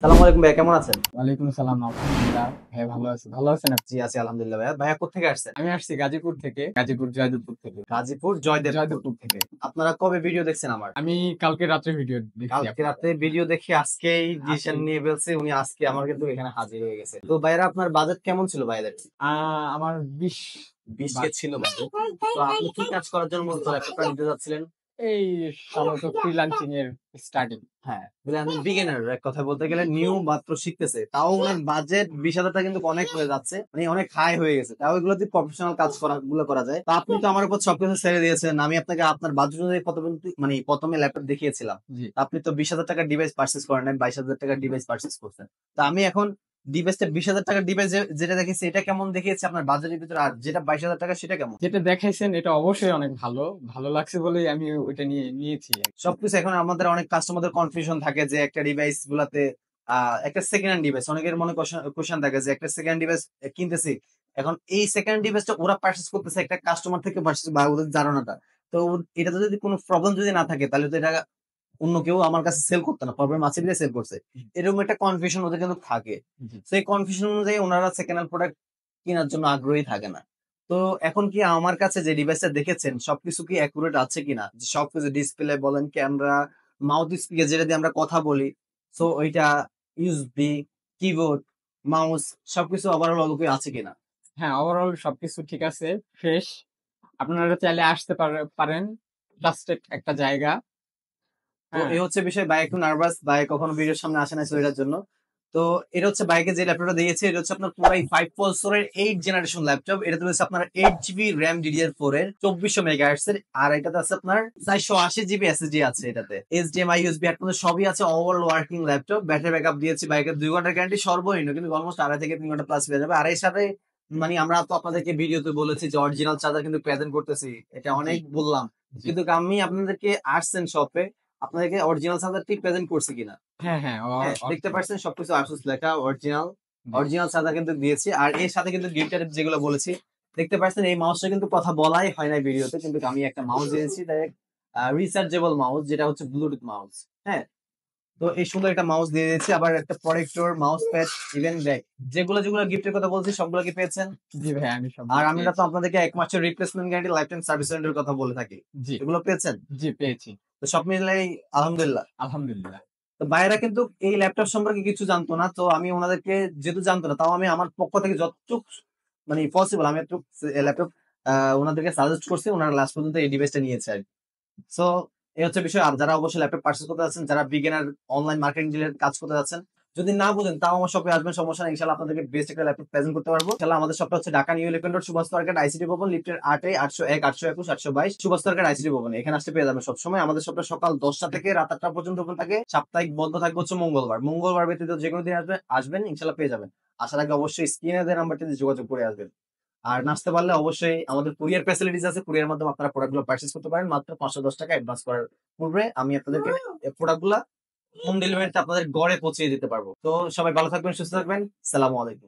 সালামু আলাইকুম ভাইয়া, কেমন আছেন? ওয়ালাইকুম সালাম। আলহামদুলিল্লাহ। ভাই ভালো আছি। ভালো আছেন আপনি? জি, আছি আলহামদুলিল্লাহ। ভাইয়া কোত্থেকে আসছেন? আমি আসছি গাজীপুর থেকে। গাজীপুর জয়দেবপুর থেকে। গাজীপুর জয়দেবপুর। জয়দেবপুর থেকে। আপনারা কবে ভিডিও দেখছেন আমার? আমি কালকে রাত্রে ভিডিও দেখছি কালকে আপনার। রাতে ভিডিও দেখে আজকেই ডিসিশন আজকে নিয়ে ফেলছে উনি, আজকে আমার কিন্তু এখানে হাজির হয়ে গেছে। তো ভাইরা আপনার বাজেট কেমন ছিল ভাইদের? আমার 20K বা ছিল বাজেট। তো আপনি কি কাজ করার জন্য মূলত ল্যাপটপটা নিতে যাচ্ছিলেন? এই সাধারণত ফ্রিল্যান্সিং এর স্টার্টিং। হ্যাঁ, বলে আমি বিগিনার, এক কথায় বলতে গেলে নিউ মাত্র শিখতেছে। তাও ওনার বাজেট 20,000 টাকা কিন্তু অনেক হয়ে যাচ্ছে। মানে অনেক হাই হয়ে গেছে। তাও এগুলোতে প্রফেশনাল কাজ গুলো করা যায়। তো আপনি তো আমার উপর সবকিছু ছেড়ে দিয়েছেন। আমি আপনাকে আপনার বাজেট অনুযায়ী কত মানে প্রথমে ল্যাপটপ দেখিয়েছিলাম। জি। তো আপনি তো 20,000 টাকার ডিভাইস পারচেজ করেন নাই, 22,000 টাকার ডিভাইস পারচেজ করছেন। তো আমি এখন ডিভাইসটা 20,000 টাকার ডিভাইস যেটা দেখেছি এটা কেমন দেখিয়েছে আপনার বাজেটের ভিতরে, আর যেটা 22,000 টাকা সেটা কেমন? যেটা দেখাইছেন এটা অবশ্যই অনেক ভালো। ভালো লাগছে বলেই আমি ওইটা নিয়েছি। সবকিছু এখন আমাদের অনেক কাস্টমারদের কনফিউশন থাকে যে একটা ডিভাইস গুলাতে একটা সেকেন্ড হ্যান্ড ডিভাইস, অনেকের মনে কোশ্চেন থাকে যে একটা সেকেন্ড ডিভাইস কিনতেছি, এখন এই সেকেন্ড ডিভাইসটা ওরা পারচেস করতেছে একটা কাস্টমার থেকে পারচেস, বা ওদের ধারণাটা তো এটাতে যদি কোনো প্রবলেম যদি না থাকে তাহলে তো এটা অন্য কেউ আমার কাছে সেল করতে না, প্রবলেম আছে বলে সেল করছে, এরকম একটা কনফিউশন ওদের কিন্তু থাকে। জি। তো এই কনফিউশন অনুযায়ী ওনারা সেকেন্ড হ্যান্ড প্রোডাক্ট কেনার জন্য আগ্রহী থাকে না। তো এখন কি আমার কাছে যে ডিভাইসটা দেখেছেন সবকিছু কি অ্যাকুরেট আছে কিনা, যে সবকিছু ডিসপ্লে বলেন, ক্যামেরা, মাউথ স্পিকার যেটা দিয়ে আমরা কথা বলি, সো ওইটা, ইউএসবি, কিবোর্ড, মাউস, সবকিছু ওভারঅল ওকে আছে কিনা? হ্যাঁ, ওভারঅল সবকিছু ঠিক আছে। ফ্রেশ। আপনারা চাইলে আসতে পারেন। ট্রাস্টেড একটা জায়গা। তো হ্যাঁ। এই হচ্ছে বিষয়, ভাই একটু নার্ভাস, ভাই কখনো ভিডিওর সামনে আসে না এটার জন্য। তো এটা হচ্ছে বাইকে যে ল্যাপটপটা দিয়েছে, এটা হচ্ছে আপনার পুরাই 5 বছরের 8 জেনারেশন ল্যাপটপ। এটাতে রয়েছে আপনার 8 জিবি র্যাম DDR4 এর 2400 মেগাহার্টজ এর, আর এটাতে আছে আপনার 480 জিবি SSD আছে। এটাতে HDMI USB হেডফোন সবই আছে, all working laptop. Battery backup দিয়েছি বাইকের 2 ঘন্টার গ্যারান্টি সর্বনিম্ন, কিন্তু অলমোস্ট 2.5 থেকে 3 ঘন্টা প্লাস পেয়ে যাবে। আর এর সাথে মানে আমরা তো আপনাদেরকে ভিডিওতে বলেছি যে অরিজিনাল চার্জার কিন্তু প্রেজেন্ট করতেছি, এটা জি। অনেক বললাম, জি। কিন্তু আমি আপনাদেরকে আসছেন শপে, আপনাদেরকে অরিজিনাল চার্জারটি প্রেজেন্ট করছি কিনা? হ্যাঁ, হ্যাঁ। হ্যাঁ, দেখতে অরিজিনাল। পাচ্ছেন সবকিছু আসুস লেখা, অরিজিনাল। জি। অরিজিনাল চার্জার কিন্তু দিয়েছি। আর এর সাথে কিন্তু গিফটের যেগুলো বলেছি, দেখতে পাচ্ছেন এই মাউসটা কিন্তু কথা বলাই হয় না ভিডিওতে, কিন্তু আমি একটা মাউস দিয়েছি ডাইরেক্ট, রিচার্জেবল মাউস, যেটা হচ্ছে ব্লুটুথ মাউস। হ্যাঁ, তো এই সুন্দর একটা মাউস দিয়ে দিয়েছি, আবার একটা protector, mouse pad, even bag, যেগুলো যেগুলো গিফটের কথা বলছি সবগুলো কি পেয়েছেন? জি ভাই, আমি আর সবগুলো আমরা তো পেয়েছি। আপনাদেরকে 1 মাসের replacement guarantee, life time service ওয়ারেন্টির কথা বলে থাকি, জি। এগুলো পেয়েছেন? জি, পেয়েছি। তো সব মিলাই আলহামদুলিল্লাহ। আলহামদুলিল্লাহ। তো ভাইয়েরা কিন্তু এই ল্যাপটপ সম্পর্কে কিছু জানতো না। তো আমি ওনাদেরকে, যেহেতু জানতো না, তাও আমি আমার পক্ষ থেকে যতটুক মানে পসিবল আমি একটু ল্যাপটপ ওনাদেরকে সাজেস্ট করছি। ওনারা লাস্ট পর্যন্ত এই ডিভাইসটা নিয়েছে আরকি। সো এই হচ্ছে বিষয়। আর যারা অবশ্যই ল্যাপটপ পারচেজ করতে যাচ্ছেন, যারা বিগিনার অনলাইন মার্কেটিং ডিলের কাজ করতে যাচ্ছেন, যদি না বুঝেন তাও আমার শপে আসবেন, সমস্যা নাই। ইনশাআল্লাহ আপনাদেরকে বেস্ট একটা ল্যাপটপ প্রেজেন্ট করতে পারবো। ইনশাআল্লাহ আমাদের শপটা হচ্ছে Dhaka new elephant road, Subhash market, ICT Bhaban, লিফটের 8 801 821 822, সুভাষ মার্কেট, আইসিটি ভবন। এখানে আসতে পেয়ে যাবেন সবসময়। আমাদের শপটা সকাল 10টা থেকে রাত 8টা পর্যন্ত ওপেন থাকে। সাপ্তাহিক বন্ধ থাকবে হচ্ছে মঙ্গলবার। মঙ্গলবার ব্যতীত যেকোনো দিন আসবেন ইনশাআল্লাহ পেয়ে যাবেন। আসার আগে অবশ্যই স্ক্রিনে দেওয়া নাম্বারটিতে যোগাযোগ করে আসবেন। আর নাচতে পারলে অবশ্যই আমাদের কুরিয়ার ফ্যাসিলিটিস আছে। কুরিয়ার মাধ্যমে আপনারা প্রোডাক্টগুলো পারচেজ করতে পারেন মাত্র 510 টাকা অ্যাডভান্স করার পূর্বে। আমি আপনাদেরকে প্রোডাক্টগুলা হোম ডেলিভারিতে আপনাদের ঘরে পৌঁছে দিতে পারবো। তো সবাই ভালো থাকবেন, সুস্থ থাকবেন। সালামু আলাইকুম।